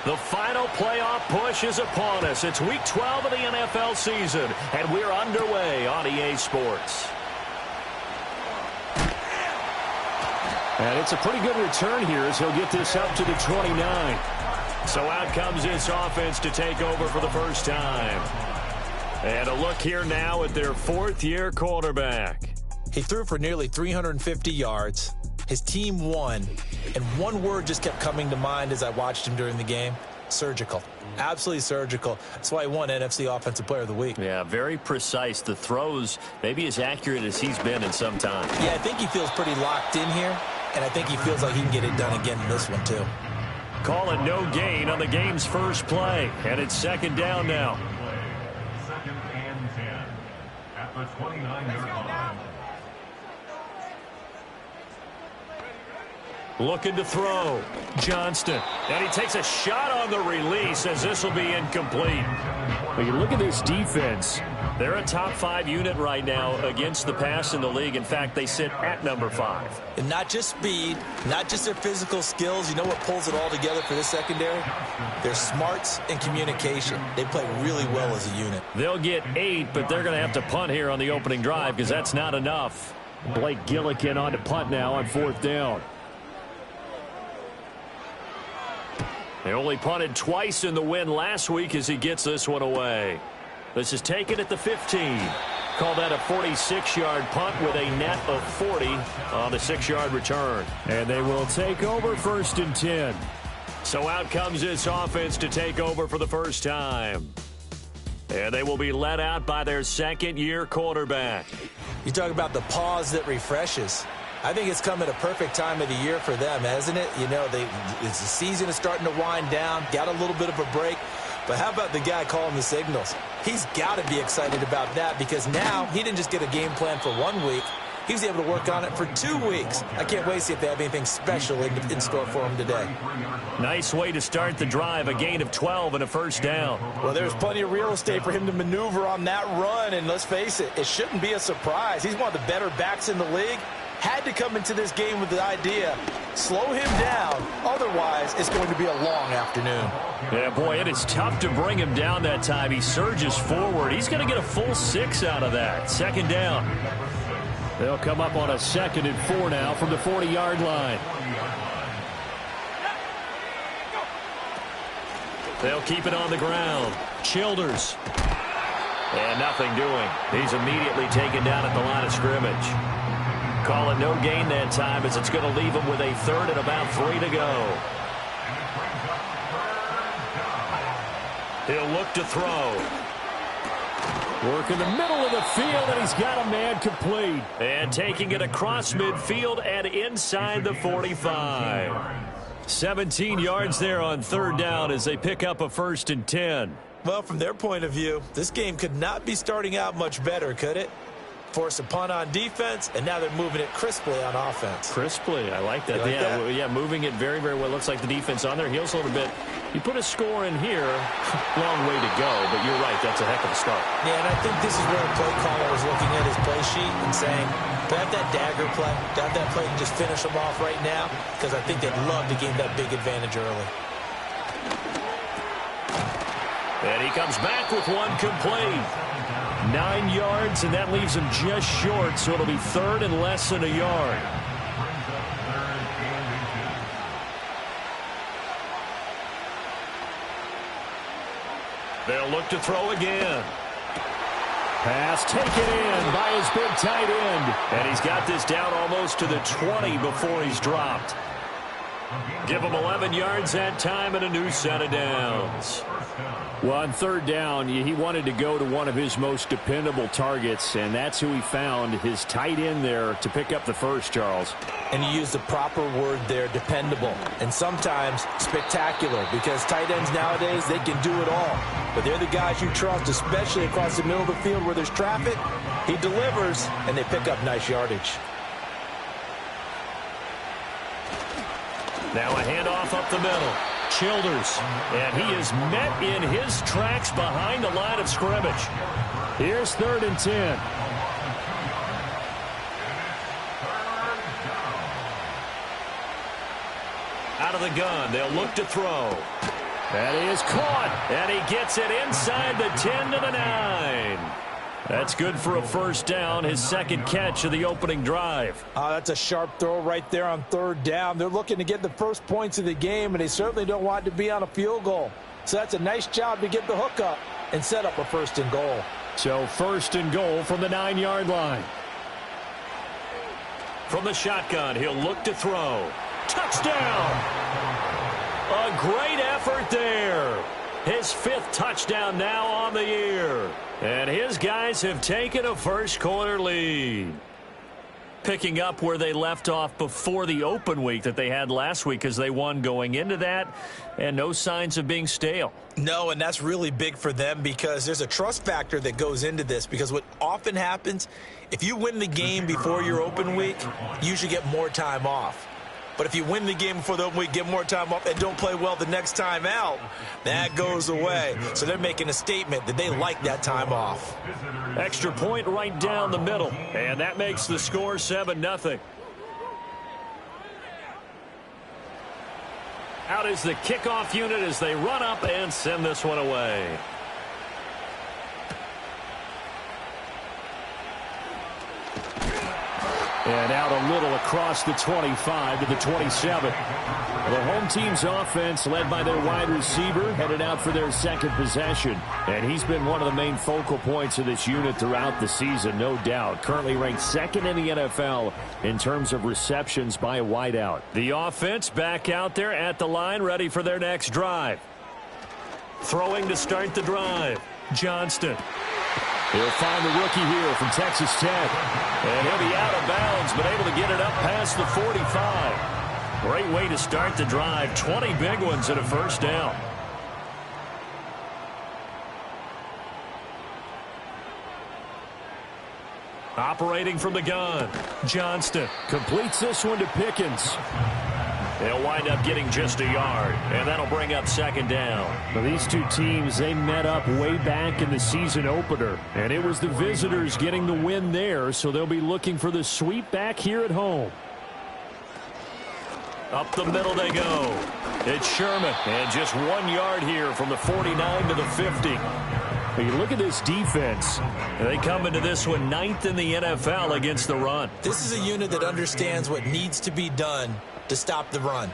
The final playoff push is upon us. It's Week 12 of the NFL season, and we're underway on EA Sports. And it's a pretty good return here as he'll get this up to the 29. So out comes this offense to take over for the first time. And a look here now at their fourth-year quarterback. He threw for nearly 350 yards. His team won. And one word just kept coming to mind as I watched him during the game. Surgical. Absolutely surgical. That's why he won NFC Offensive Player of the Week. Yeah, very precise. The throws maybe as accurate as he's been in some time. Yeah, I think he feels pretty locked in here. And I think he feels like he can get it done again in this one, too. Call it no gain on the game's first play. And it's second down now. Second and 10 at the 29-yard line. Looking to throw. Johnston. And he takes a shot on the release as this will be incomplete. When you look at this defense, they're a top 5 unit right now against the pass in the league. In fact, they sit at number 5. And not just speed, not just their physical skills. You know what pulls it all together for this secondary? Their smarts and communication. They play really well as a unit. They'll get 8, but they're going to have to punt here on the opening drive because that's not enough. Blake Gillikin on to punt now on fourth down. They only punted twice in the win last week as he gets this one away. This is taken at the 15. Call that a 46-yard punt with a net of 40 on the 6-yard return. And they will take over first and 10. So out comes this offense to take over for the first time. And they will be led out by their second-year quarterback. You talk about the pause that refreshes. I think it's come at a perfect time of the year for them, hasn't it? You know, the season is starting to wind down, got a little bit of a break. But how about the guy calling the signals? He's got to be excited about that because now he didn't just get a game plan for 1 week. He was able to work on it for 2 weeks. I can't wait to see if they have anything special in store for him today. Nice way to start the drive, a gain of 12 and a first down. Well, there's plenty of real estate for him to maneuver on that run, and let's face it, it shouldn't be a surprise. He's one of the better backs in the league. Had to come into this game with the idea, slow him down, otherwise it's going to be a long afternoon. Yeah, boy, it is tough to bring him down that time. He surges forward. He's going to get a full 6 out of that. Second down. They'll come up on a 2nd and 4 now from the 40-yard line. They'll keep it on the ground. Childers. And nothing doing. He's immediately taken down at the line of scrimmage. Call it no gain that time as it's going to leave him with a 3rd and about 3 to go. He'll look to throw. Work in the middle of the field, and he's got a man complete. And taking it across midfield and inside the 45. 17 yards there on 3rd down as they pick up a 1st and 10. Well, from their point of view, this game could not be starting out much better, could it? Force a punt on defense, and now they're moving it crisply on offense. Crisply, I like that. Yeah, moving it very, very well. Looks like the defense on their heels a little bit. You put a score in here, long way to go, but you're right, that's a heck of a start. Yeah, and I think this is where the play caller is looking at his play sheet and saying, to have that dagger play, to have that play and just finish them off right now, because I think they'd love to gain that big advantage early. And he comes back with one complete. 9 yards, and that leaves him just short, so it'll be 3rd and less than a yard. They'll look to throw again. Pass taken in by his big tight end. And he's got this down almost to the 20 before he's dropped. Give him 11 yards that time and a new set of downs. Well, on 3rd down, he wanted to go to one of his most dependable targets, and that's who he found, his tight end there, to pick up the first, Charles. And you use the proper word there, dependable, and sometimes spectacular, because tight ends nowadays, they can do it all. But they're the guys you trust, especially across the middle of the field where there's traffic. He delivers, and they pick up nice yardage. Now a handoff up the middle. Childers, and he is met in his tracks behind the line of scrimmage. Here's 3rd and 10. Out of the gun, they'll look to throw. That is caught. And he gets it inside the 10 to the 9. That's good for a first down, his second catch of the opening drive. That's a sharp throw right there on third down. They're looking to get the first points of the game, and they certainly don't want it to be on a field goal. So that's a nice job to get the hook up and set up a first and goal. So first and goal from the 9-yard line. From the shotgun, he'll look to throw. Touchdown! A great effort there. His 5th touchdown now on the year. And his guys have taken a first-quarter lead. Picking up where they left off before the open week that they had last week, as they won going into that, and no signs of being stale. No, and that's really big for them because there's a trust factor that goes into this, because what often happens, if you win the game before your open week, you usually get more time off. But if you win the game before the open week, get more time off, and don't play well the next time out, that goes away. So they're making a statement that they like that time off. Extra point right down the middle, and that makes the score 7-0. Out is the kickoff unit as they run up and send this one away. And out a little across the 25 to the 27. The home team's offense, led by their wide receiver, headed out for their second possession. And he's been one of the main focal points of this unit throughout the season, no doubt. Currently ranked second in the NFL in terms of receptions by a wideout. The offense back out there at the line, ready for their next drive. Throwing to start the drive, Johnston. He'll find the rookie here from Texas Tech. And he'll be out of bounds, but able to get it up past the 45. Great way to start the drive. 20 big ones and a first down. Operating from the gun, Johnston. Completes this one to Pickens. They'll wind up getting just a yard, and that'll bring up second down. Now, these two teams, they met up way back in the season opener, and it was the visitors getting the win there, so they'll be looking for the sweep back here at home. Up the middle they go. It's Sherman, and just 1 yard here from the 49 to the 50. When you look at this defense, they come into this one 9th in the NFL against the run. This is a unit that understands what needs to be done to stop the run.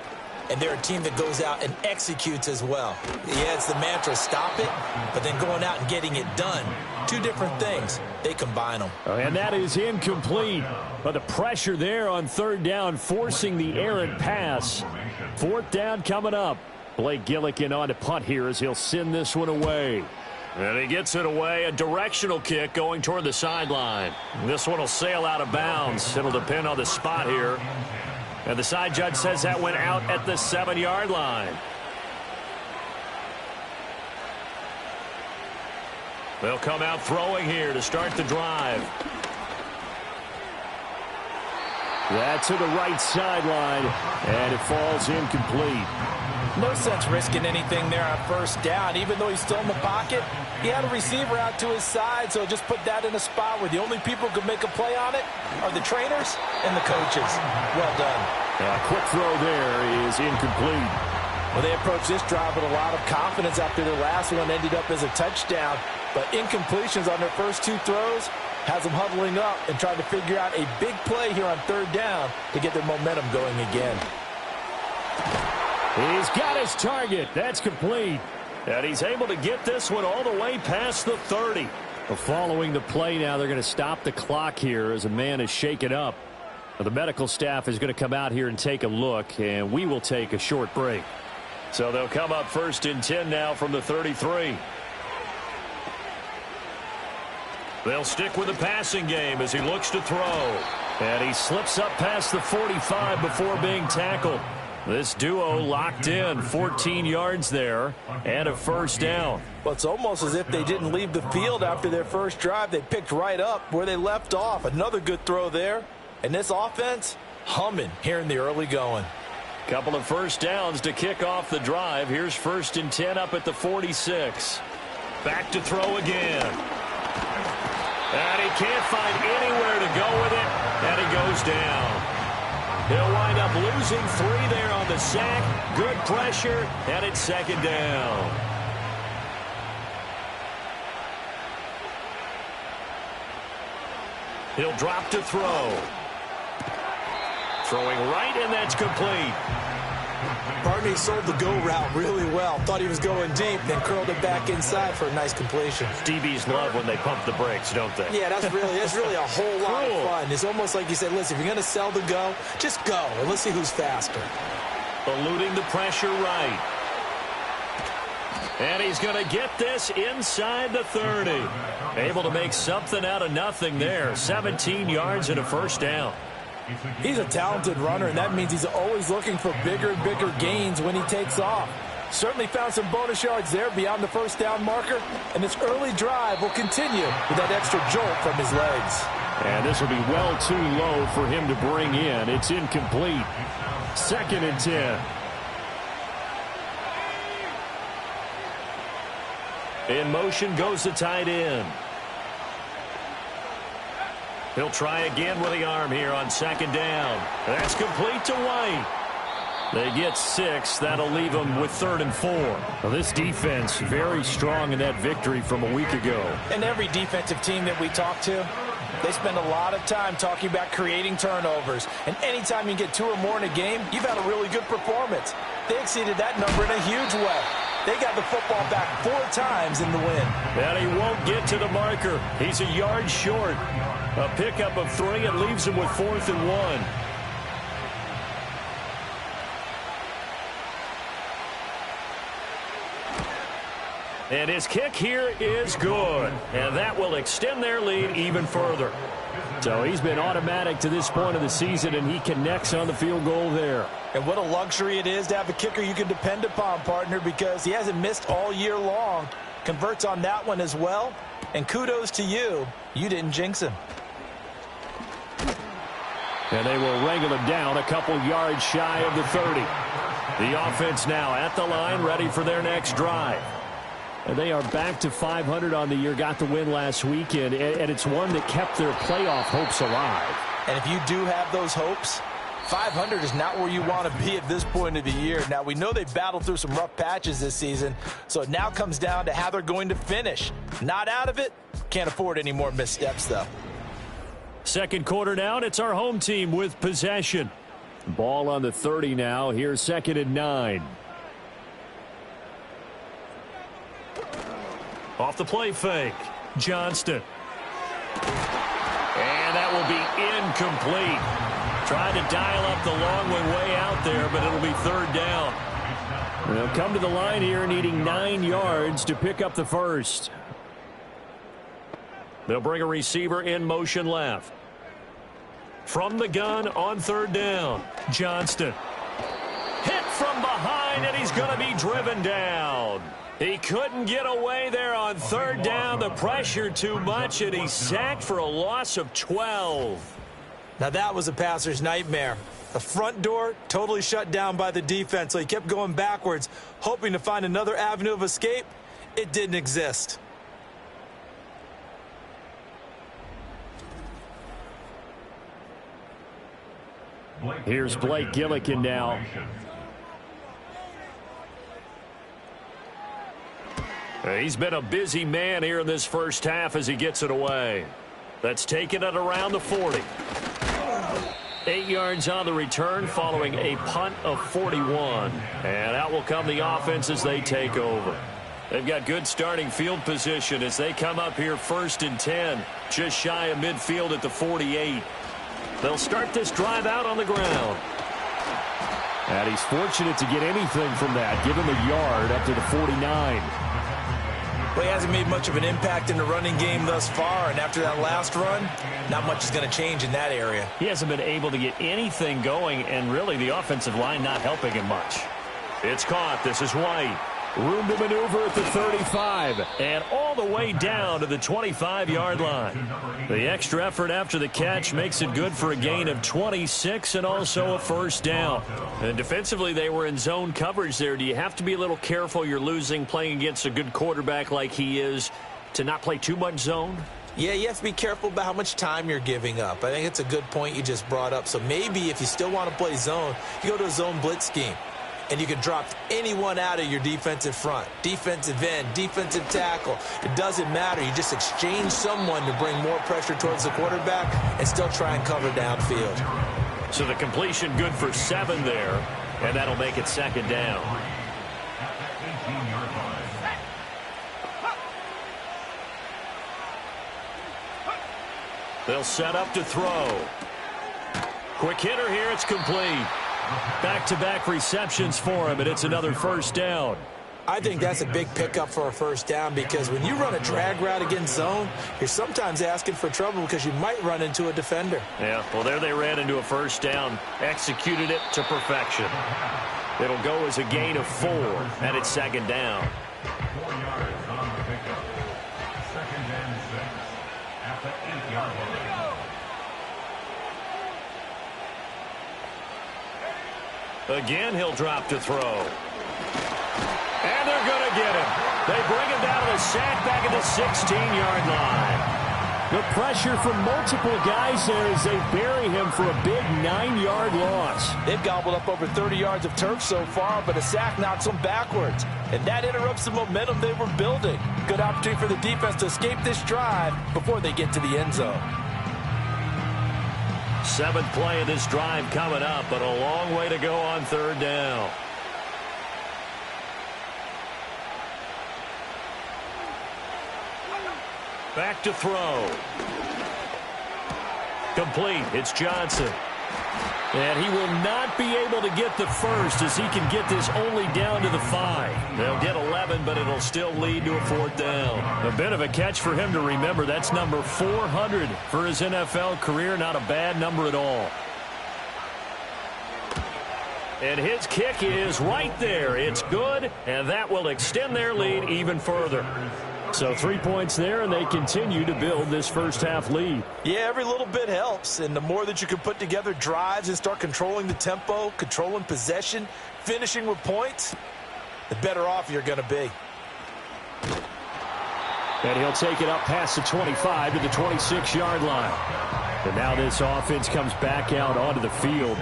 And they're a team that goes out and executes as well. Yeah, it's the mantra, stop it, but then going out and getting it done. Two different things. They combine them. And that is incomplete. But the pressure there on third down, forcing the errant pass. Fourth down coming up. Blake Gillikin on to punt here as he'll send this one away. And he gets it away. A directional kick going toward the sideline. This one will sail out of bounds. It'll depend on the spot here. And the side judge says that went out at the 7-yard line. They'll come out throwing here to start the drive. That's to the right sideline, and it falls incomplete. No sense risking anything there on first down. Even though he's still in the pocket, he had a receiver out to his side, so just put that in a spot where the only people who can make a play on it are the trainers and the coaches. Well done. A quick throw there is incomplete. Well, they approached this drive with a lot of confidence after their last one ended up as a touchdown. But incompletions on their first two throws has them huddling up and trying to figure out a big play here on third down to get their momentum going again. He's got his target. That's complete. And he's able to get this one all the way past the 30. Well, following the play now, they're going to stop the clock here as a man is shaken up. Well, the medical staff is going to come out here and take a look, and we will take a short break. So they'll come up 1st and 10 now from the 33. They'll stick with the passing game as he looks to throw. And he slips up past the 45 before being tackled. This duo locked in, 14 yards there, and a first down. Well, it's almost as if they didn't leave the field after their first drive. They picked right up where they left off. Another good throw there. And this offense, humming here in the early going. Couple of first downs to kick off the drive. Here's 1st and 10 up at the 46. Back to throw again. And he can't find anywhere to go with it, and he goes down. He'll wind up losing 3 there on the sack. Good pressure, and it's second down. He'll drop to throw. Throwing right, and that's complete. Barney sold the go route really well. Thought he was going deep, then curled it back inside for a nice completion. DBs love when they pump the brakes, don't they? Yeah, that's really a whole lot of fun. It's almost like you said, listen, if you're going to sell the go, just go, and let's see who's faster. Eluding the pressure right. And he's going to get this inside the 30. Able to make something out of nothing there. 17 yards and a first down. He's a talented runner, and that means he's always looking for bigger and bigger gains when he takes off. Certainly found some bonus yards there beyond the first down marker, and this early drive will continue with that extra jolt from his legs. And this will be well too low for him to bring in. It's incomplete. 2nd and 10. In motion goes the tight end. He'll try again with the arm here on 2nd down. That's complete to White. They get 6. That'll leave them with 3rd and 4. Well, this defense very strong in that victory from a week ago. And every defensive team that we talk to, they spend a lot of time talking about creating turnovers. And anytime you get 2 or more in a game, you've had a really good performance. They exceeded that number in a huge way. They got the football back 4 times in the win. And he won't get to the marker. He's a yard short. A pickup of 3 and leaves him with 4th and 1. And his kick here is good. And that will extend their lead even further. So he's been automatic to this point of the season, and he connects on the field goal there. And what a luxury it is to have a kicker you can depend upon, partner, because he hasn't missed all year long. Converts on that one as well. And kudos to you. You didn't jinx him. And they will wrangle him down a couple yards shy of the 30. The offense now at the line, ready for their next drive. And they are back to 500 on the year, got the win last weekend, and it's one that kept their playoff hopes alive. And if you do have those hopes, 500 is not where you want to be at this point of the year. Now, we know they've battled through some rough patches this season, so it now comes down to how they're going to finish. Not out of it. Can't afford any more missteps, though. Second quarter down, it's our home team with possession. Ball on the 30 now. Here's 2nd and 9. Off the play fake, Johnston. And that will be incomplete. Trying to dial up the long way out there, but it'll be 3rd down. They'll come to the line here needing 9 yards to pick up the first. They'll bring a receiver in motion left. From the gun on 3rd down, Johnston. Hit from behind, and he's going to be driven down. He couldn't get away there on 3rd down. The pressure too much, and he's sacked for a loss of 12. Now that was a passer's nightmare. The front door totally shut down by the defense, so he kept going backwards, hoping to find another avenue of escape. It didn't exist. Here's Blake Gillikin now. He's been a busy man here in this first half as he gets it away. That's taken it around the 40. 8 yards on the return following a punt of 41. And out will come the offense as they take over. They've got good starting field position as they come up here 1st and 10. Just shy of midfield at the 48. They'll start this drive out on the ground. And he's fortunate to get anything from that. Give him a yard up to the 49. Well, he hasn't made much of an impact in the running game thus far, and after that last run, not much is going to change in that area. He hasn't been able to get anything going, and really the offensive line not helping him much. It's caught. This is White. Room to maneuver at the 35. And all the way down to the 25-yard line. The extra effort after the catch makes it good for a gain of 26 and also a first down. And defensively, they were in zone coverage there. Do you have to be a little careful? You're losing playing against a good quarterback like he is to not play too much zone? Yeah, you have to be careful about how much time you're giving up. I think it's a good point you just brought up. So maybe if you still want to play zone, you go to a zone blitz scheme. And you can drop anyone out of your defensive front, defensive end, defensive tackle. It doesn't matter. You just exchange someone to bring more pressure towards the quarterback and still try and cover downfield. So the completion good for 7 there, and that'll make it second down. They'll set up to throw. Quick hitter here. It's complete. Back-to-back receptions for him, and it's another first down. I think that's a big pickup for a first down because when you run a drag route against zone, you're sometimes asking for trouble because you might run into a defender. Yeah, well, there they ran into a first down, executed it to perfection. It'll go as a gain of 4, and it's second down. 4 yards on the pickup. Second and 6 at the 8-yard line. Again, he'll drop to throw. And they're going to get him. They bring him down to the sack back at the 16-yard line. The pressure from multiple guys there as they bury him for a big 9-yard loss. They've gobbled up over 30 yards of turf so far, but a sack knocks them backwards. And that interrupts the momentum they were building. Good opportunity for the defense to escape this drive before they get to the end zone. 7th play of this drive coming up, but a long way to go on third down. Back to throw. Complete. It's Johnson. And he will not be able to get the first as he can get this only down to the 5. They'll get 11, but it'll still lead to a 4th down. A bit of a catch for him to remember. That's number 400 for his NFL career. Not a bad number at all. And his kick is right there. It's good, and that will extend their lead even further. So 3 points there, and they continue to build this first-half lead. Yeah, every little bit helps, and the more that you can put together drives and start controlling the tempo, controlling possession, finishing with points, the better off you're going to be. And he'll take it up past the 25 to the 26-yard line. And now this offense comes back out onto the field.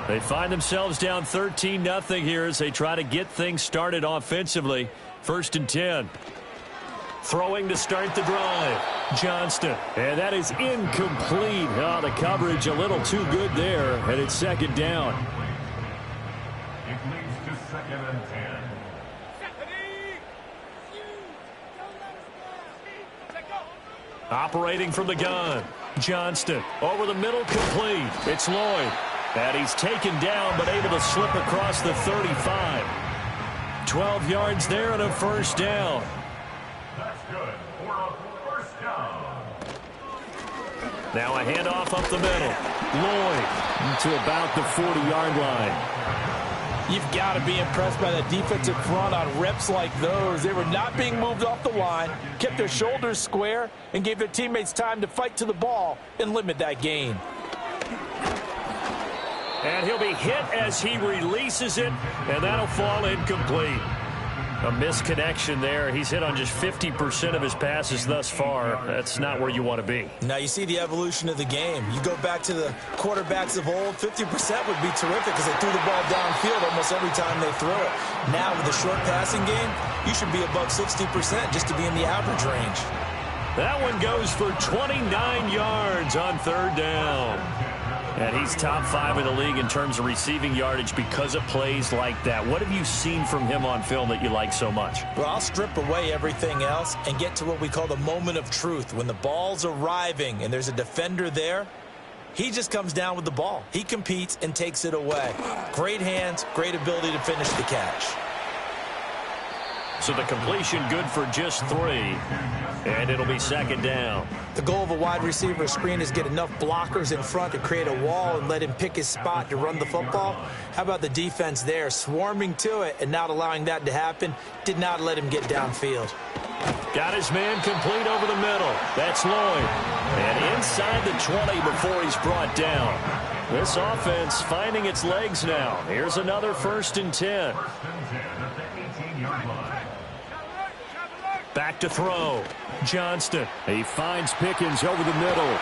They find themselves down 13-0 here as they try to get things started offensively. 1st and 10. Throwing to start the drive. Johnston. And that is incomplete. Oh, the coverage a little too good there. And it's second down. It leads to 2nd and 10. Operating from the gun. Johnston. Over the middle, complete. It's Lloyd. And he's taken down, but able to slip across the 35. 12 yards there and a first down. That's good for a first down. Now a handoff up the middle. Lloyd to about the 40-yard line. You've got to be impressed by that defensive front on reps like those. They were not being moved off the line, kept their shoulders square, and gave their teammates time to fight to the ball and limit that gain. And he'll be hit as he releases it, and that'll fall incomplete. A misconnection there. He's hit on just 50% of his passes thus far. That's not where you want to be. Now you see the evolution of the game. You go back to the quarterbacks of old, 50% would be terrific because they threw the ball downfield almost every time they throw it. Now with the short passing game, you should be above 60% just to be in the average range. That one goes for 29 yards on third down. And he's top 5 in the league in terms of receiving yardage because of plays like that. What have you seen from him on film that you like so much? Well, I'll strip away everything else and get to what we call the moment of truth. When the ball's arriving and there's a defender there, he just comes down with the ball. He competes and takes it away. Great hands, great ability to finish the catch. So the completion good for just 3, and it'll be second down. The goal of a wide receiver screen is get enough blockers in front to create a wall and let him pick his spot to run the football. How about the defense there, swarming to it and not allowing that to happen? Did not let him get downfield. Got his man complete over the middle. That's Lloyd. And inside the 20 before he's brought down. This offense finding its legs now. Here's another 1st and 10. First and 10 at the 18-yard line. Back to throw. Johnston. He finds Pickens over the middle.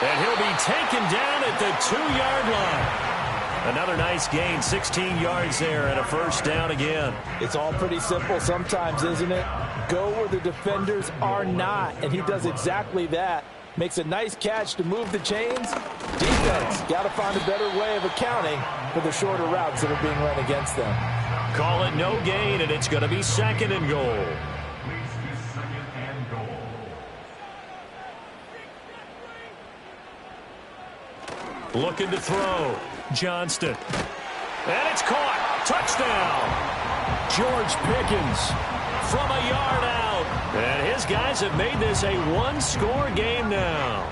And he'll be taken down at the 2-yard line. Another nice gain, 16 yards there, and a first down again. It's all pretty simple sometimes, isn't it? Go where the defenders are not, and he does exactly that. Makes a nice catch to move the chains. Defense, got to find a better way of accounting for the shorter routes that are being run against them. Call it no gain, and it's going to be 2nd and goal. Looking to throw. Johnston. And it's caught. Touchdown. George Pickens From a yard out. And his guys have made this a one-score game now.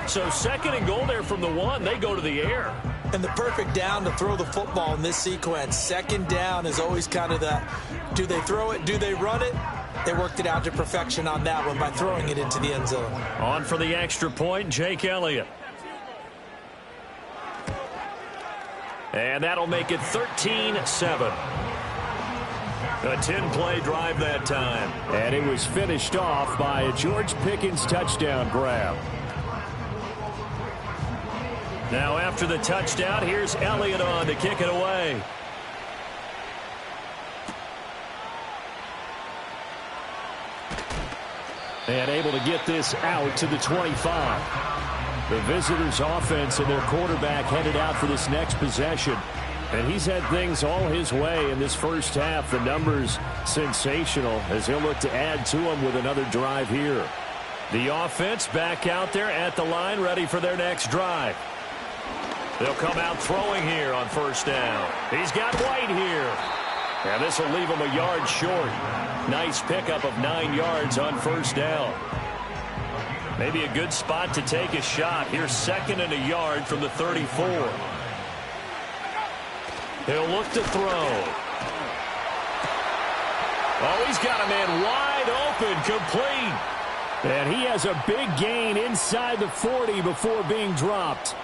So 2nd and goal there from the 1. They go to the air. And the perfect down to throw the football in this sequence. 2nd down is always kind of the, do they throw it, do they run it? They worked it out to perfection on that one by throwing it into the end zone. On for the extra point, Jake Elliott. And that'll make it 13-7. A 10-play drive that time. And it was finished off by a George Pickens touchdown grab. Now after the touchdown, here's Elliott on to kick it away. And able to get this out to the 25. The visitors' offense and their quarterback headed out for this next possession. And he's had things all his way in this first half. The numbers sensational as he'll look to add to them with another drive here. The offense back out there at the line, ready for their next drive. They'll come out throwing here on first down. He's got White here. And this will leave him a yard short. Nice pickup of 9 yards on first down. Maybe a good spot to take a shot. Here's 2nd and a yard from the 34. He'll look to throw. Oh, he's got a man wide open, complete. And he has a big gain inside the 40 before being dropped.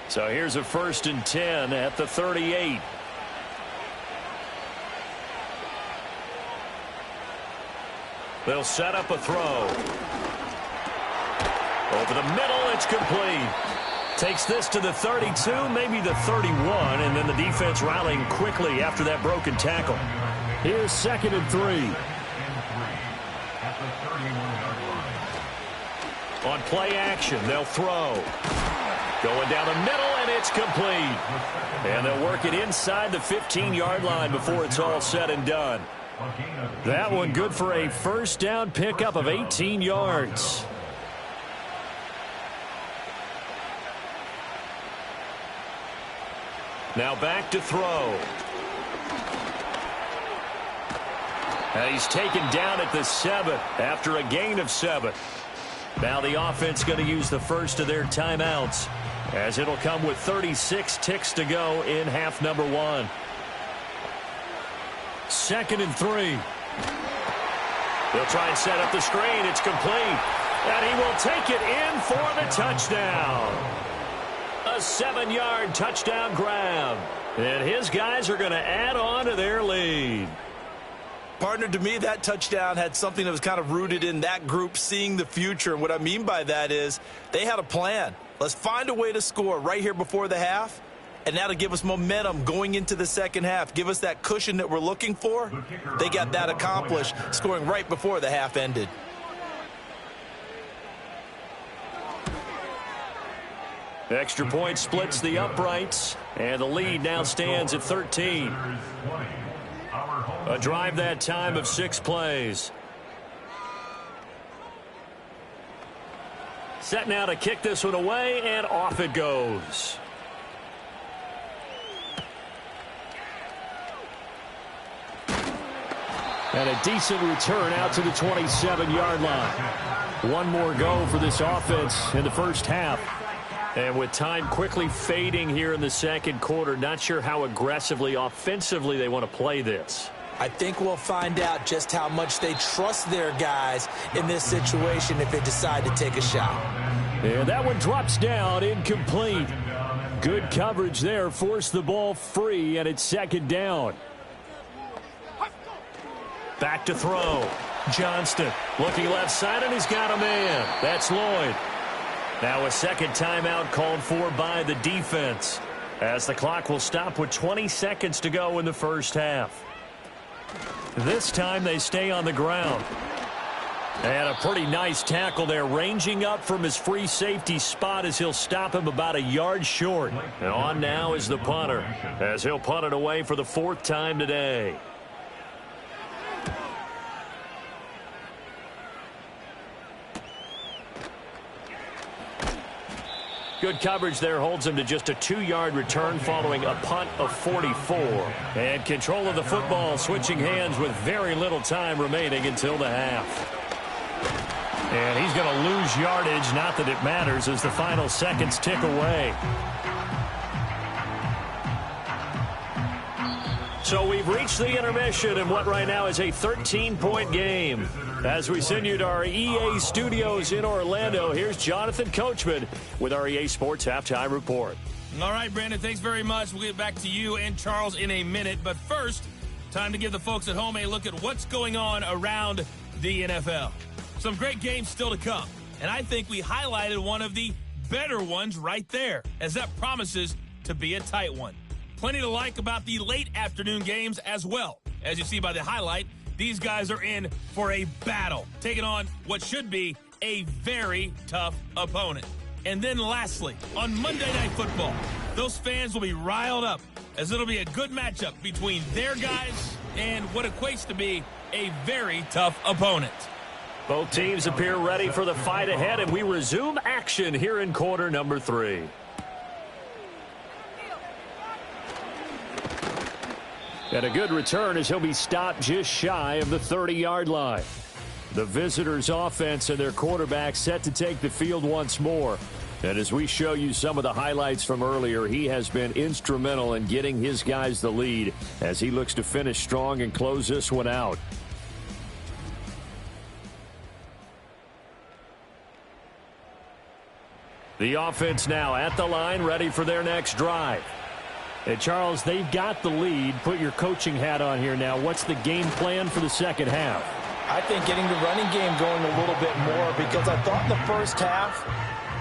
So here's a 1st and 10 at the 38. They'll set up a throw. Over the middle, it's complete. Takes this to the 32, maybe the 31, and then the defense rallying quickly after that broken tackle. Here's 2nd and 3. On play action, they'll throw. Going down the middle, and it's complete. And they'll work it inside the 15-yard line before it's all said and done. That one good for a first down pickup of 18 yards. Now back to throw. And he's taken down at the 7 after a gain of 7. Now the offense going to use the first of their timeouts, as it'll come with 36 ticks to go in half number 1. 2nd and 3. They'll try and set up the screen. It's complete. And he will take it in for the touchdown. A 7-yard touchdown grab. And his guys are going to add on to their lead. Partner, to me, that touchdown had something that was kind of rooted in that group seeing the future. And what I mean by that is they had a plan. Let's find a way to score right here before the half. And that'll give us momentum going into the second half. Give us that cushion that we're looking for. They got that accomplished, scoring right before the half ended. Extra point splits the uprights. And the lead now stands at 13. A drive that time of 6 plays. Set now to kick this one away, and off it goes. And a decent return out to the 27-yard line. One more go for this offense in the first half. And with time quickly fading here in the second quarter, not sure how aggressively, offensively they want to play this. I think we'll find out just how much they trust their guys in this situation if they decide to take a shot. And that one drops down, incomplete. Good coverage there, forced the ball free, and it's second down. Back to throw. Johnston looking left side, and he's got a man. That's Lloyd. Now a second timeout called for by the defense, as the clock will stop with 20 seconds to go in the first half. This time they stay on the ground. And a pretty nice tackle there, ranging up from his free safety spot as he'll stop him about a yard short. And on now is the punter, as he'll punt it away for the fourth time today. Good coverage there holds him to just a 2-yard return following a punt of 44. And control of the football switching hands with very little time remaining until the half. And he's going to lose yardage, not that it matters, as the final seconds tick away. So we've reached the intermission in what right now is a 13-point game. As we send you to our EA studios in Orlando, here's Jonathan Coachman with our EA Sports Halftime Report. All right, Brandon, thanks very much. We'll get back to you and Charles in a minute. But first, time to give the folks at home a look at what's going on around the NFL. Some great games still to come. And I think we highlighted one of the better ones right there, as that promises to be a tight one. Plenty to like about the late afternoon games as well. As you see by the highlight, these guys are in for a battle, taking on what should be a very tough opponent. And then lastly, on Monday Night Football, those fans will be riled up, as it'll be a good matchup between their guys and what equates to be a very tough opponent. Both teams appear ready for the fight ahead, and we resume action here in quarter number 3. And a good return as he'll be stopped just shy of the 30-yard line. The visitors' offense and their quarterback set to take the field once more. And as we show you some of the highlights from earlier, he has been instrumental in getting his guys the lead as he looks to finish strong and close this one out. The offense now at the line, ready for their next drive. And Charles, they've got the lead. Put your coaching hat on here now. What's the game plan for the second half? I think getting the running game going a little bit more, because I thought in the first half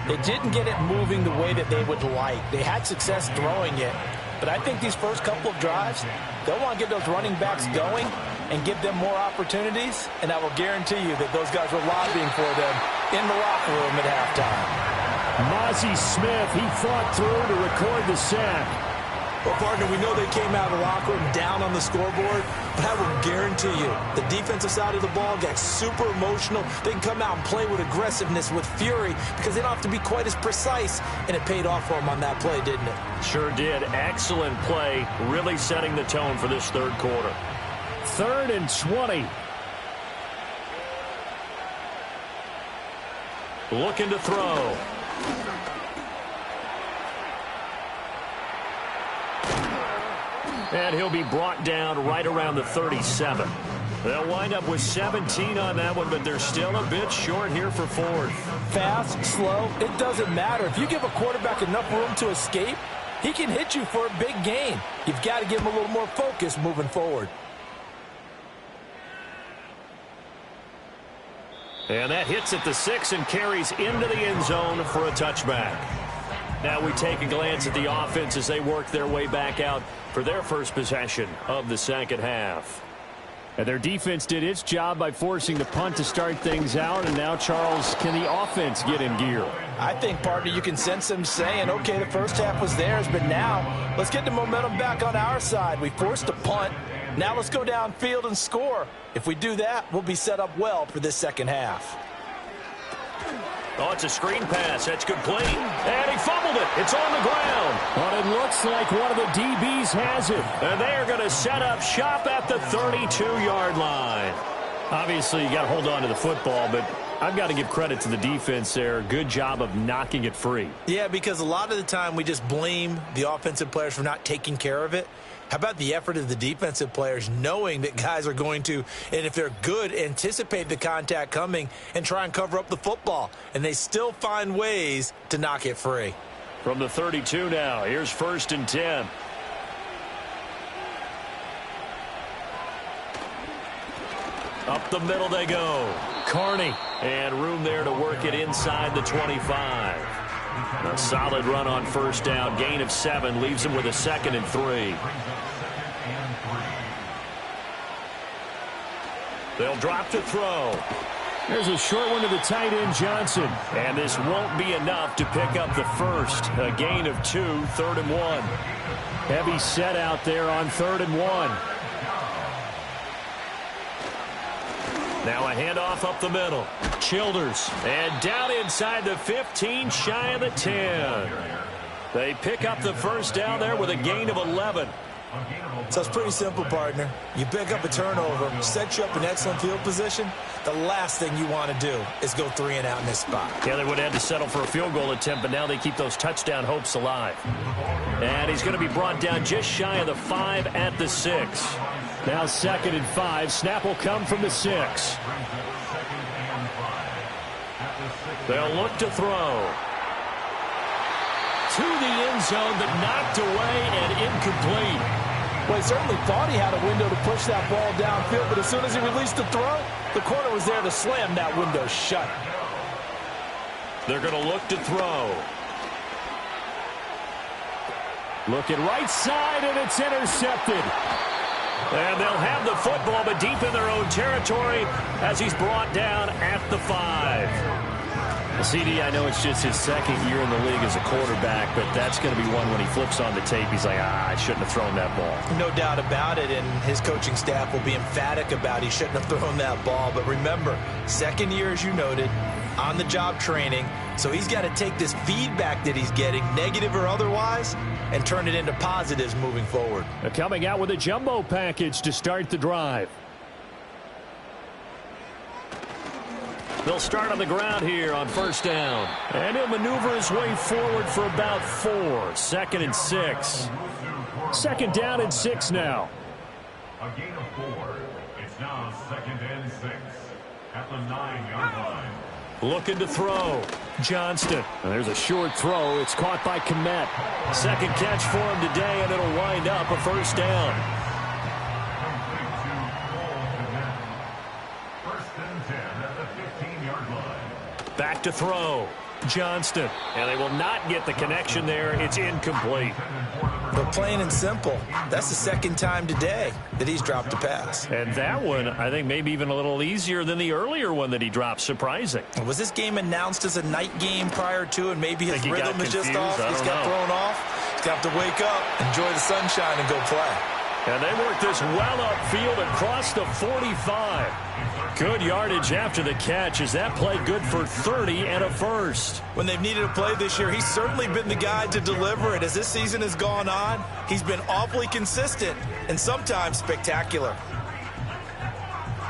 they didn't get it moving the way that they would like. They had success throwing it, but I think these first couple of drives, they'll want to get those running backs going and give them more opportunities, and I will guarantee you that those guys were lobbying for them in the locker room at halftime. Mazi Smith, he fought through to record the sack. Well, partner, we know they came out of the locker room down on the scoreboard, but I will guarantee you the defensive side of the ball got super emotional. They can come out and play with aggressiveness, with fury, because they don't have to be quite as precise, and it paid off for them on that play, didn't it? Sure did. Excellent play, really setting the tone for this third quarter. 3rd and 20. Looking to throw. And he'll be brought down right around the 37. They'll wind up with 17 on that one, but they're still a bit short here for fourth. Fast, slow, it doesn't matter. If you give a quarterback enough room to escape, he can hit you for a big gain. You've got to give him a little more focus moving forward. And that hits at the 6 and carries into the end zone for a touchback. Now we take a glance at the offense as they work their way back out for their first possession of the second half. And their defense did its job by forcing the punt to start things out. And now, Charles, can the offense get in gear? I think, partner, you can sense them saying, okay, the first half was theirs, but now let's get the momentum back on our side. We forced a punt. Now let's go downfield and score. If we do that, we'll be set up well for this second half. Oh, it's a screen pass. That's complete. And he fumbled it. It's on the ground. But it looks like one of the DBs has it. And they are going to set up shop at the 32-yard line. Obviously, you got to hold on to the football, but I've got to give credit to the defense there. Good job of knocking it free. Yeah, because a lot of the time we just blame the offensive players for not taking care of it. How about the effort of the defensive players knowing that guys are going to, and if they're good, anticipate the contact coming and try and cover up the football. And they still find ways to knock it free. From the 32 now, here's 1st and 10. Up the middle they go. Carney. And room there to work it inside the 25. A solid run on 1st down. Gain of 7 leaves him with a 2nd and 3. They'll drop to throw. There's a short one to the tight end, Johnson. And this won't be enough to pick up the first. A gain of 2, 3rd and 1. Heavy set out there on 3rd and 1. Now a handoff up the middle. Childers. And down inside the 15, shy of the 10. They pick up the 1st down there with a gain of 11. So it's pretty simple, partner. You pick up a turnover, set you up in excellent field position. The last thing you want to do is go 3 and out in this spot. Yeah, they would have had to settle for a field goal attempt, but now they keep those touchdown hopes alive. And he's going to be brought down just shy of the 5 at the 6. Now 2nd and 5. Snap will come from the 6. They'll look to throw. To the end zone, but knocked away and incomplete. Well, he certainly thought he had a window to push that ball downfield, but as soon as he released the throw, the corner was there to slam that window shut. They're going to look to throw. Looking right side, and it's intercepted. And they'll have the football, but deep in their own territory as he's brought down at the 5. Well, CD, I know it's just his 2nd year in the league as a quarterback, but that's going to be one when he flips on the tape. He's like, I shouldn't have thrown that ball. No doubt about it, and his coaching staff will be emphatic about he shouldn't have thrown that ball. But remember, 2nd year, as you noted, on-the-job training, so he's got to take this feedback that he's getting, negative or otherwise, and turn it into positives moving forward. Coming out with a jumbo package to start the drive. They'll start on the ground here on 1st down. And he'll maneuver his way forward for about 4. 2nd and 6. 2nd down and 6 now. A gain of 4. It's now 2nd and 6 at the 9-yard line. Looking to throw. Johnston. And there's a short throw. It's caught by Kmet. 2nd catch for him today, and it'll wind up a 1st down. Back to throw. Johnston. And they will not get the connection there. It's incomplete. But plain and simple, that's the 2nd time today that he's dropped a pass. And that one, I think, maybe even a little easier than the earlier one that he dropped. Surprising. Was this game announced as a night game prior to, and maybe his rhythm is just off? He's got thrown off. He's got to wake up, enjoy the sunshine, and go play. And they work this well upfield across the 45. Good yardage after the catch as that play good for 30 and a 1st. When they've needed a play this year, he's certainly been the guy to deliver it. As this season has gone on, he's been awfully consistent and sometimes spectacular.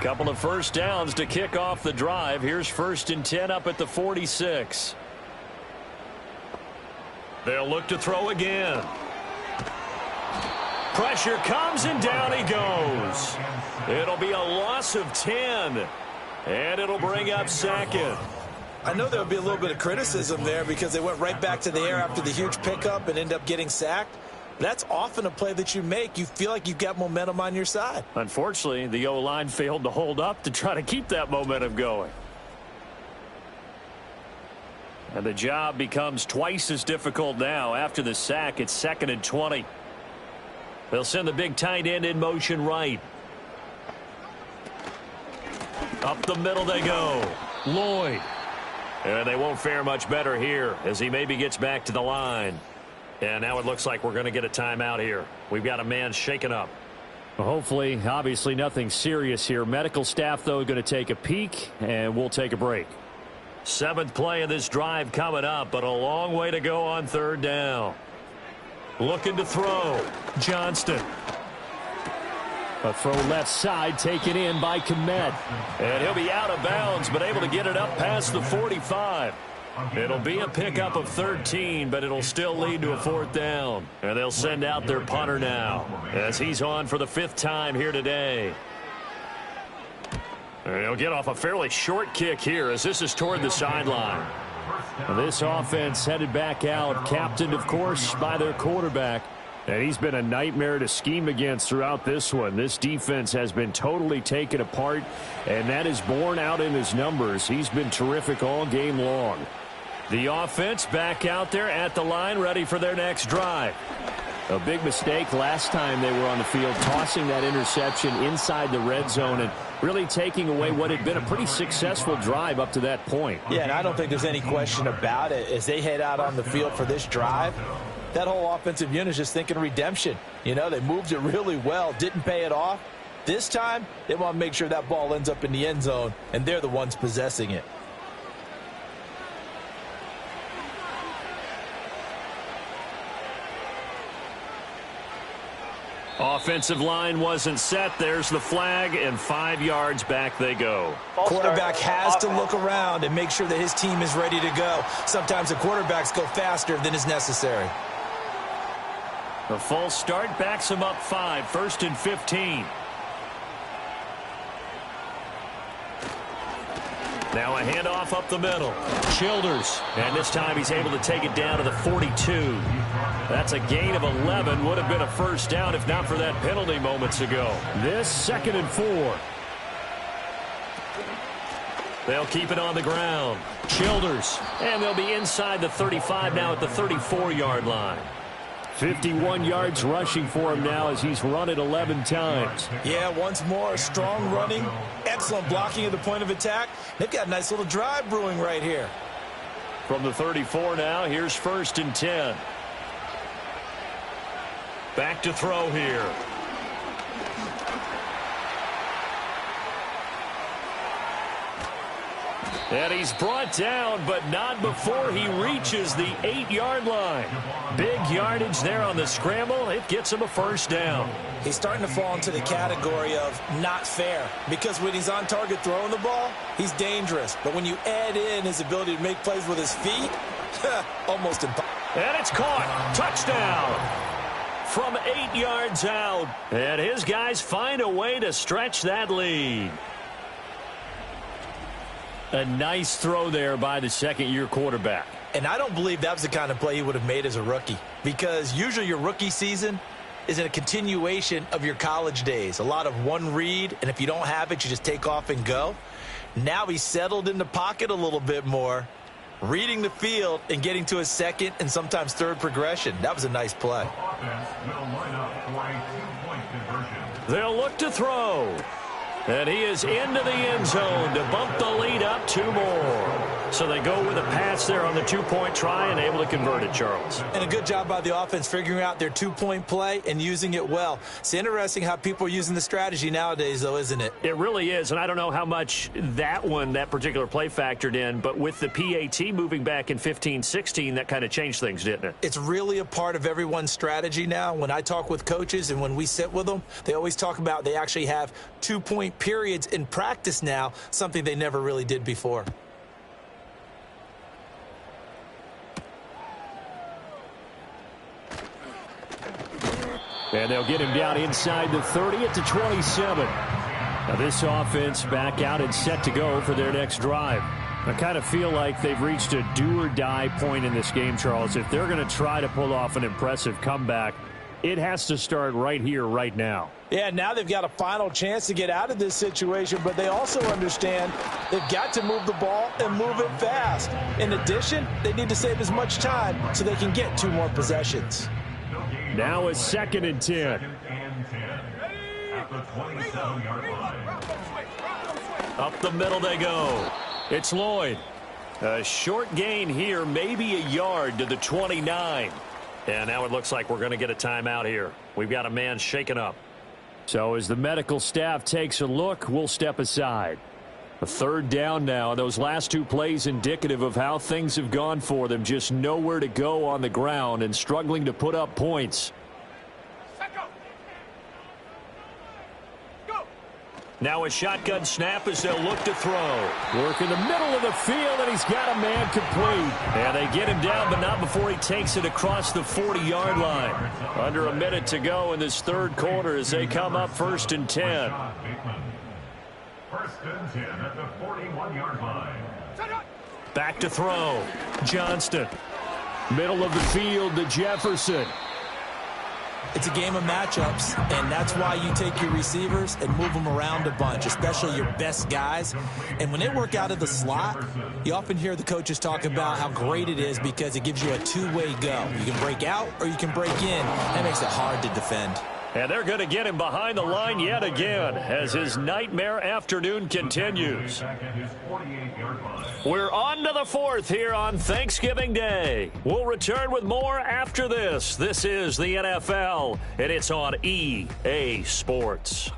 Couple of 1st downs to kick off the drive. Here's 1st and 10 up at the 46. They'll look to throw again. Pressure comes and down he goes. It'll be a loss of 10. And it'll bring up 2nd. I know there'll be a little bit of criticism there because they went right back to the air after the huge pickup and end up getting sacked. That's often a play that you make. You feel like you've got momentum on your side. Unfortunately, the O-line failed to hold up to try to keep that momentum going. And the job becomes twice as difficult now after the sack. It's 2nd and 20. They'll send the big tight end in motion right. Up the middle they go. Lloyd. And they won't fare much better here as he maybe gets back to the line. And now it looks like we're going to get a timeout here. We've got a man shaken up. Well, hopefully, obviously nothing serious here. Medical staff, though, going to take a peek, and we'll take a break. 7th play of this drive coming up, but a long way to go on 3rd down. Looking to throw. Johnston. A throw left side taken in by Kmet. And he'll be out of bounds, but able to get it up past the 45. It'll be a pickup of 13, but it'll still lead to a 4th down. And they'll send out their punter now as he's on for the 5th time here today. And he'll get off a fairly short kick here as this is toward the sideline. This offense headed back out, captained, of course, by their quarterback. And he's been a nightmare to scheme against throughout this one. This defense has been totally taken apart, and that is borne out in his numbers. He's been terrific all game long. The offense back out there at the line, ready for their next drive. A big mistake last time they were on the field, tossing that interception inside the red zone and really taking away what had been a pretty successful drive up to that point. Yeah, and I don't think there's any question about it. As they head out on the field for this drive, that whole offensive unit is just thinking redemption. You know, they moved it really well, didn't pay it off. This time, they want to make sure that ball ends up in the end zone, and they're the ones possessing it. Offensive line wasn't set. There's the flag, and 5 yards back they go. Quarterback has to look around and make sure that his team is ready to go. Sometimes the quarterbacks go faster than is necessary. The false start backs him up 5, 1st and 15. Now a handoff up the middle. Childers. And this time he's able to take it down to the 42. That's a gain of 11. Would have been a 1st down if not for that penalty moments ago. This 2nd and 4. They'll keep it on the ground. Childers. And they'll be inside the 35 now at the 34-yard line. 51 yards rushing for him now as he's run it 11 times. Yeah, once more, strong running, excellent blocking at the point of attack. They've got a nice little drive brewing right here. From the 34 now, here's 1st and 10. Back to throw here. And he's brought down, but not before he reaches the 8-yard line. Big yardage there on the scramble. It gets him a 1st down. He's starting to fall into the category of not fair, because when he's on target throwing the ball, he's dangerous. But when you add in his ability to make plays with his feet, almost impossible. And it's caught. Touchdown. From 8 yards out. And his guys find a way to stretch that lead. A nice throw there by the 2nd-year quarterback. And I don't believe that was the kind of play he would have made as a rookie, because usually your rookie season is a continuation of your college days. A lot of one read, and if you don't have it, you just take off and go. Now he's settled in the pocket a little bit more, reading the field and getting to his 2nd and sometimes 3rd progression. That was a nice play. They'll look to throw. And he is into the end zone to bump the lead up 2 more. So they go with a pass there on the 2-point try and able to convert it, Charles. And a good job by the offense figuring out their 2-point play and using it well. It's interesting how people are using the strategy nowadays, though, isn't it? It really is, and I don't know how much that particular play factored in, but with the PAT moving back in 15-16, that kind of changed things, didn't it? It's really a part of everyone's strategy now. When I talk with coaches and when we sit with them, they always talk about they actually have 2-point periods in practice now, something they never really did before. And they'll get him down inside the 30 at the 27. Now this offense back out and set to go for their next drive. I kind of feel like they've reached a do-or-die point in this game, Charles. If they're going to try to pull off an impressive comeback, it has to start right here, right now. Yeah, now they've got a final chance to get out of this situation, but they also understand they've got to move the ball and move it fast. In addition, they need to save as much time so they can get 2 more possessions. Now a 2nd and 10. At the 27-yard line. Up the middle they go. It's Lloyd. A short gain here, maybe a yard to the 29. And now it looks like we're going to get a timeout here. We've got a man shaken up. So as the medical staff takes a look, we'll step aside. A 3rd down now. Those last 2 plays indicative of how things have gone for them. Just nowhere to go on the ground and struggling to put up points. Now a shotgun snap as they'll look to throw. Work in the middle of the field, and he's got a man complete. And they get him down, but not before he takes it across the 40-yard line. Under a minute to go in this third quarter as they come up 1st and 10. First and 10 at the 41-yard line. Back to throw. Johnston. Middle of the field to Jefferson. It's a game of matchups, and that's why you take your receivers and move them around a bunch, especially your best guys. And when they work out of the slot, you often hear the coaches talk about how great it is because it gives you a two-way go. You can break out or you can break in. That makes it hard to defend. And they're going to get him behind the line yet again as his nightmare afternoon continues. We're on to the 4th here on Thanksgiving Day. We'll return with more after this. This is the NFL, and it's on EA Sports.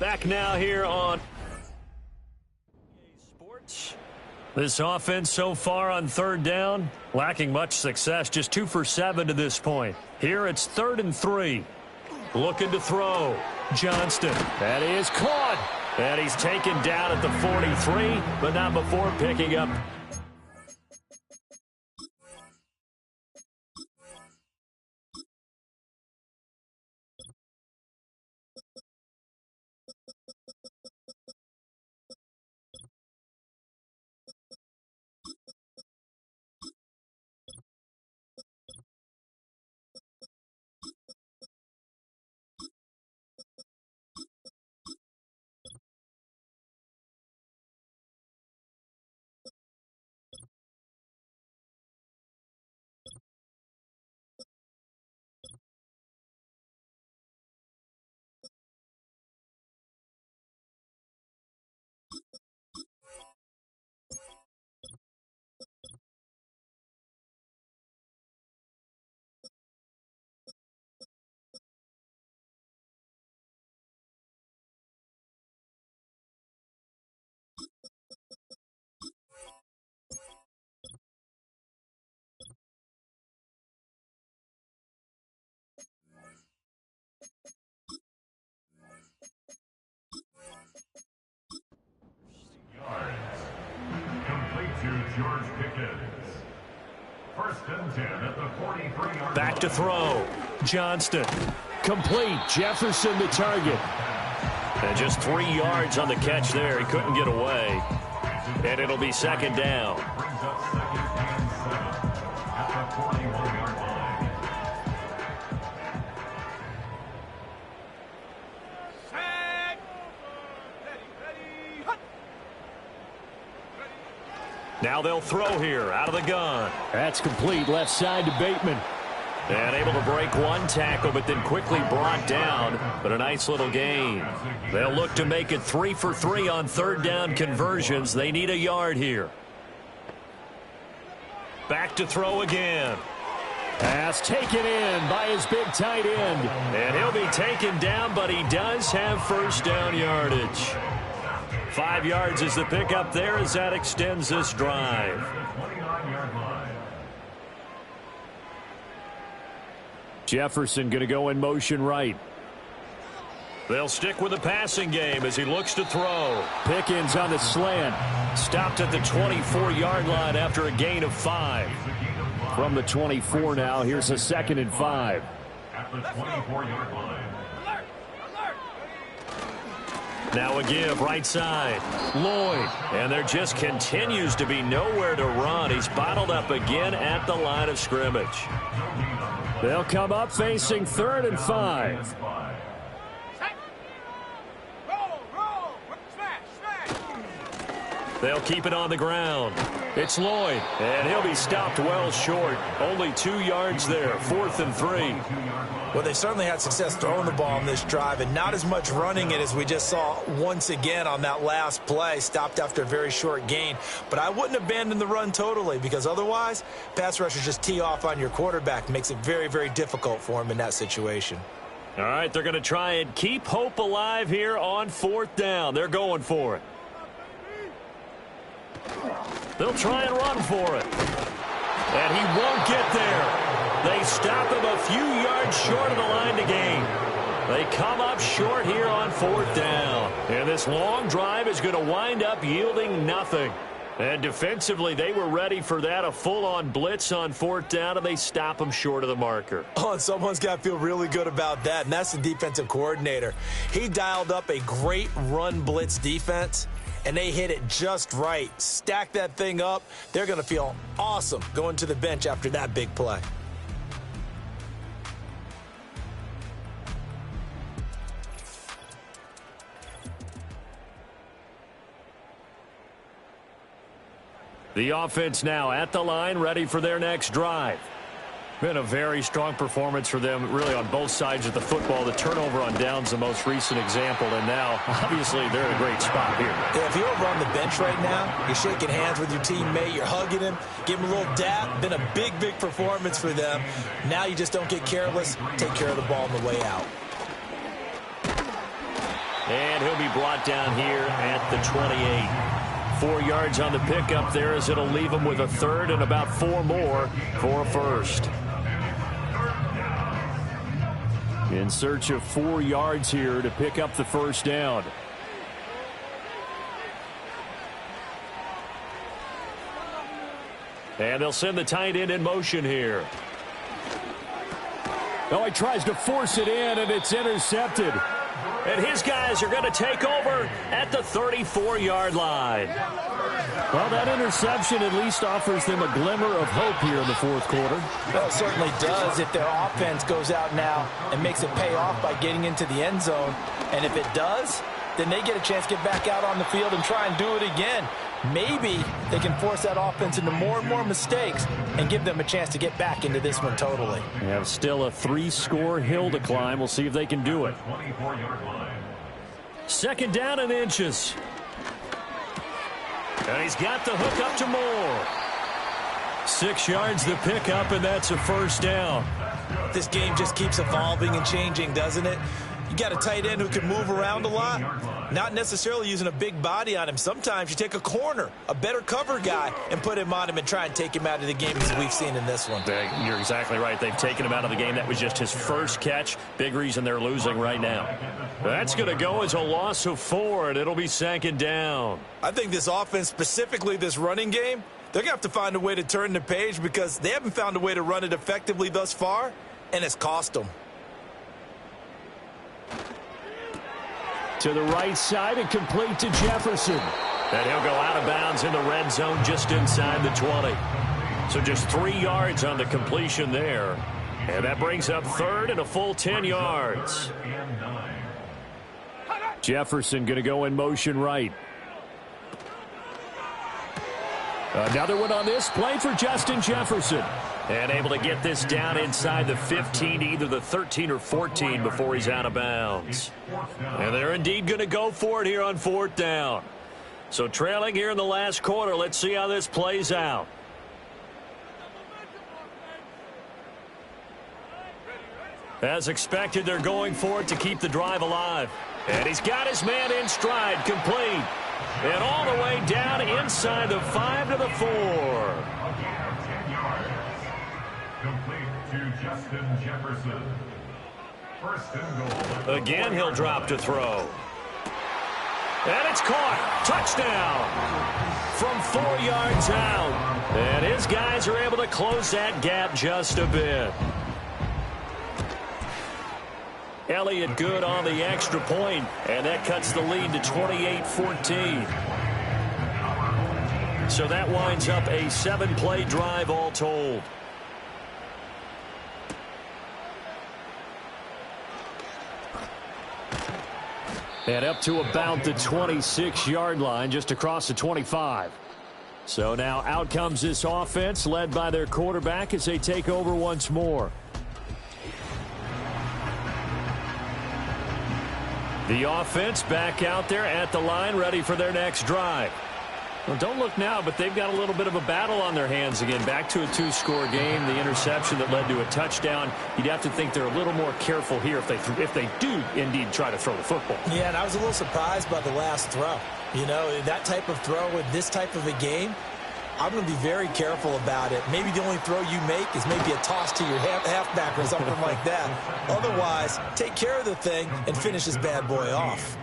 Back now here on EA Sports. This offense so far on 3rd down, lacking much success, just 2 for 7 to this point. Here it's 3rd and 3. Looking to throw. Johnston. That is caught. And he's taken down at the 43, but not before picking up. George Pickens. First and 10 at the 43-yard line. Back to throw. Johnston. Complete. Jefferson the target. And just 3 yards on the catch there. He couldn't get away. And it'll be 2nd down. Brings up 2nd and 7 at the 41-yard line. Now they'll throw here out of the gun. That's complete. Left side to Bateman. And able to break one tackle, but then quickly brought down. But a nice little gain. They'll look to make it 3 for 3 on 3rd down conversions. They need a yard here. Back to throw again. Pass taken in by his big tight end. And he'll be taken down, but he does have 1st down yardage. 5 yards is the pickup there as that extends this drive. Jefferson going to go in motion right. They'll stick with the passing game as he looks to throw. Pickens on the slant. Stopped at the 24-yard line after a gain of 5. From the 24 now, here's a 2nd and 5. At the 24-yard line. Now a give right side. Lloyd. And there just continues to be nowhere to run. He's bottled up again at the line of scrimmage. They'll come up facing 3rd and 5. They'll keep it on the ground. It's Lloyd. And he'll be stopped well short. Only 2 yards there. 4th and 3. Well, they certainly had success throwing the ball in this drive and not as much running it as we just saw once again on that last play. Stopped after a very short gain. But I wouldn't abandon the run totally because otherwise, pass rushers just tee off on your quarterback. Makes it very, very difficult for him in that situation. All right, they're going to try and keep hope alive here on 4th down. They're going for it. They'll try and run for it. And he won't get there. They stop him a few yards short of the line to gain. They come up short here on 4th down. And this long drive is going to wind up yielding nothing. And defensively, they were ready for that, a full-on blitz on 4th down, and they stop them short of the marker. Oh, and someone's got to feel really good about that, and that's the defensive coordinator. He dialed up a great run blitz defense, and they hit it just right. Stack that thing up. They're going to feel awesome going to the bench after that big play. The offense now at the line, ready for their next drive. Been a very strong performance for them, really, on both sides of the football. The turnover on downs, the most recent example, and now, obviously, they're in a great spot here. Yeah, if you're over on the bench right now, you're shaking hands with your teammate, you're hugging him, give him a little dap. Been a big, big performance for them. Now you just don't get careless. Take care of the ball on the way out. And he'll be brought down here at the 28. 4 yards on the pickup there, as it'll leave him with a third and about 4 more for a first. In search of 4 yards here to pick up the first down. And they'll send the tight end in motion here. Oh, he tries to force it in, and it's intercepted. And his guys are going to take over at the 34-yard line. Well, that interception at least offers them a glimmer of hope here in the fourth quarter. Well, it certainly does if their offense goes out now and makes it pay off by getting into the end zone. And if it does, then they get a chance to get back out on the field and try and do it again. Maybe they can force that offense into more and more mistakes and give them a chance to get back into this one totally. They have still a 3-score hill to climb. We'll see if they can do it. 2nd down and inches. And he's got the hook up to Moore. 6 yards the pickup, and that's a first down. This game just keeps evolving and changing, doesn't it? You got a tight end who can move around a lot, not necessarily using a big body on him. Sometimes you take a corner, a better cover guy, and put him on him and try and take him out of the game, as we've seen in this one. You're exactly right. They've taken him out of the game. That was just his first catch. Big reason they're losing right now. That's going to go as a loss of 4, and it'll be 2nd down. I think this offense, specifically this running game, they're going to have to find a way to turn the page because they haven't found a way to run it effectively thus far, and it's cost them. To the right side and complete to Jefferson. And he'll go out of bounds in the red zone just inside the 20. So just 3 yards on the completion there. And that brings up 3rd and a full 10 yards. Jefferson going to go in motion right. Another one on this play for Justin Jefferson. And able to get this down inside the 15, either the 13 or 14 before he's out of bounds. And they're indeed going to go for it here on 4th down. So trailing here in the last quarter, let's see how this plays out. As expected, they're going for it to keep the drive alive. And he's got his man in stride, complete. And all the way down inside the 5 to the 4. Complete to Justin Jefferson. 1st and goal. Again, he'll drop to throw. And it's caught. Touchdown. From 4 yards out. And his guys are able to close that gap just a bit. Elliott good on the extra point, and that cuts the lead to 28-14. So that winds up a 7-play drive all told. And up to about the 26-yard line, just across the 25. So now out comes this offense, led by their quarterback as they take over once more. The offense back out there at the line, ready for their next drive. Well, don't look now, but they've got a little bit of a battle on their hands again. Back to a 2-score game. The interception that led to a touchdown. You'd have to think they're a little more careful here if they do indeed try to throw the football. Yeah, and I was a little surprised by the last throw. You know, that type of throw with this type of a game, I'm going to be very careful about it. Maybe the only throw you make is maybe a toss to your halfback or something like that. Otherwise, take care of the thing and finish this bad boy off.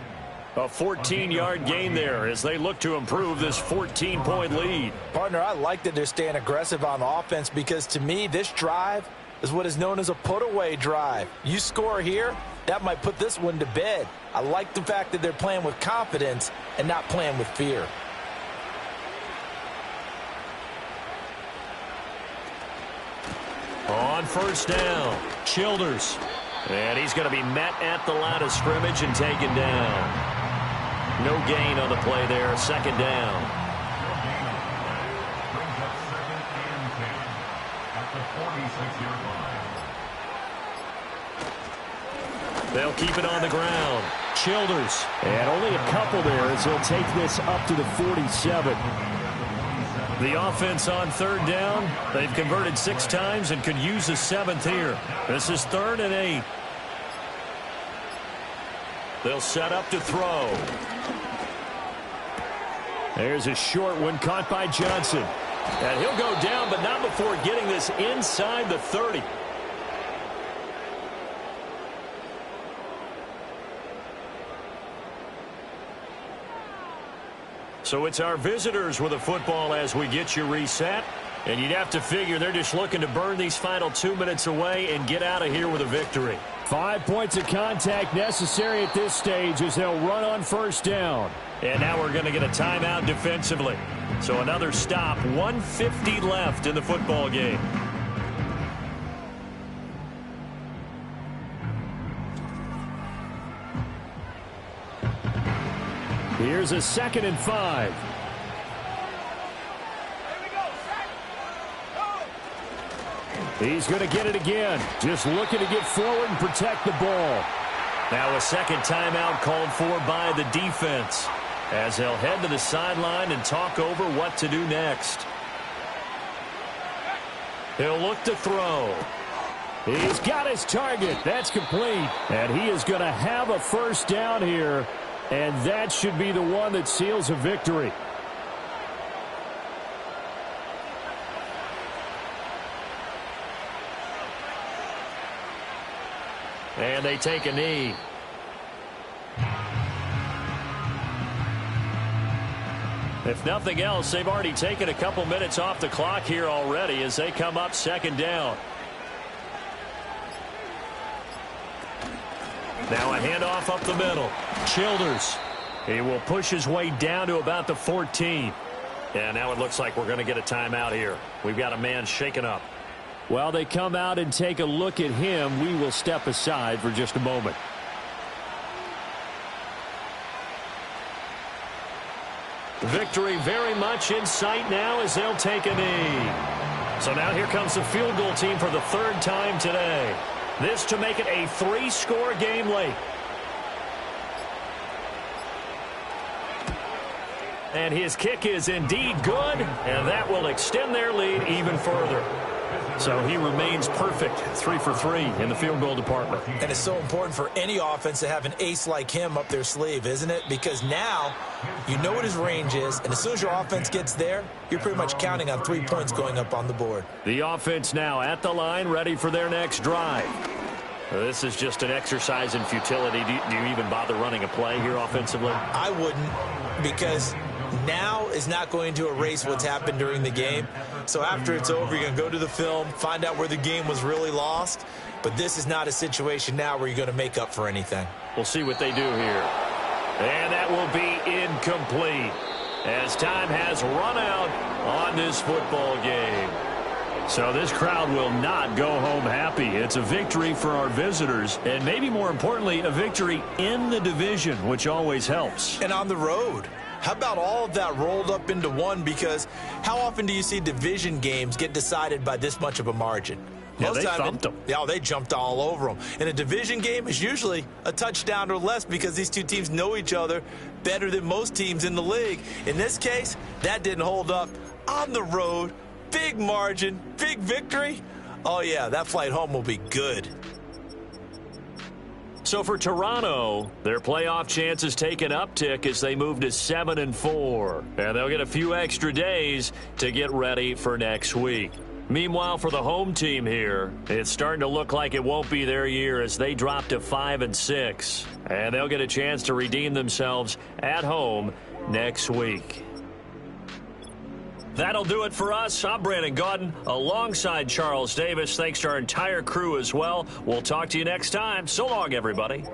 A 14-yard gain there as they look to improve this 14-point lead. Partner, I like that they're staying aggressive on the offense because, to me, this drive is what is known as a put-away drive. You score here, that might put this one to bed. I like the fact that they're playing with confidence and not playing with fear. On first down, Childers. And he's going to be met at the line of scrimmage and taken down. No gain on the play there, second down. Brings up 2nd and 10 at the 46-yard line. They'll keep it on the ground. Childers. And only a couple there as he'll take this up to the 47. The offense on third down. They've converted 6 times and could use a 7th here. This is 3rd and 8. They'll set up to throw. There's a short one caught by Johnson. And he'll go down, but not before getting this inside the 30. So it's our visitors with a football as we get you reset. And you'd have to figure they're just looking to burn these final 2 minutes away and get out of here with a victory. 5 points of contact necessary at this stage as they'll run on first down. And now we're going to get a timeout defensively. So another stop, 1:50 left in the football game. Here's a 2nd and 5. He's going to get it again. Just looking to get forward and protect the ball. Now a second timeout called for by the defense as they'll head to the sideline and talk over what to do next. He'll look to throw. He's got his target. That's complete. And he is going to have a first down here. And that should be the one that seals a victory. And they take a knee. If nothing else, they've already taken a couple minutes off the clock here already as they come up second down. Now a handoff up the middle. Childers. He will push his way down to about the 14. And now it looks like we're going to get a timeout here. We've got a man shaken up. While they come out and take a look at him, we will step aside for just a moment. Victory very much in sight now as they'll take a knee. So now here comes the field goal team for the 3rd time today. This to make it a 3-score game late. And his kick is indeed good, and that will extend their lead even further. So he remains perfect, 3 for 3 in the field goal department. And it's so important for any offense to have an ace like him up their sleeve, isn't it? Because now you know what his range is, and as soon as your offense gets there, you're pretty much counting on 3 points going up on the board. The offense now at the line, ready for their next drive. This is just an exercise in futility. Do you even bother running a play here offensively? I wouldn't, because now is not going to erase what's happened during the game. So after it's over, you're going to go to the film, find out where the game was really lost. But this is not a situation now where you're going to make up for anything. We'll see what they do here. And that will be incomplete as time has run out on this football game. So this crowd will not go home happy. It's a victory for our visitors, and maybe more importantly, a victory in the division, which always helps. And on the road. How about all of that rolled up into one? Because how often do you see division games get decided by this much of a margin? Yeah, they thumped them. Yeah, they jumped all over them. And a division game is usually a touchdown or less because these two teams know each other better than most teams in the league. In this case, that didn't hold up. On the road, big margin, big victory. Oh, yeah, that flight home will be good. So for Toronto, their playoff chances take an uptick as they move to 7-4. And they'll get a few extra days to get ready for next week. Meanwhile, for the home team here, it's starting to look like it won't be their year as they drop to 5-6. And they'll get a chance to redeem themselves at home next week. That'll do it for us. I'm Brandon Gaudin alongside Charles Davis. Thanks to our entire crew as well. We'll talk to you next time. So long, everybody.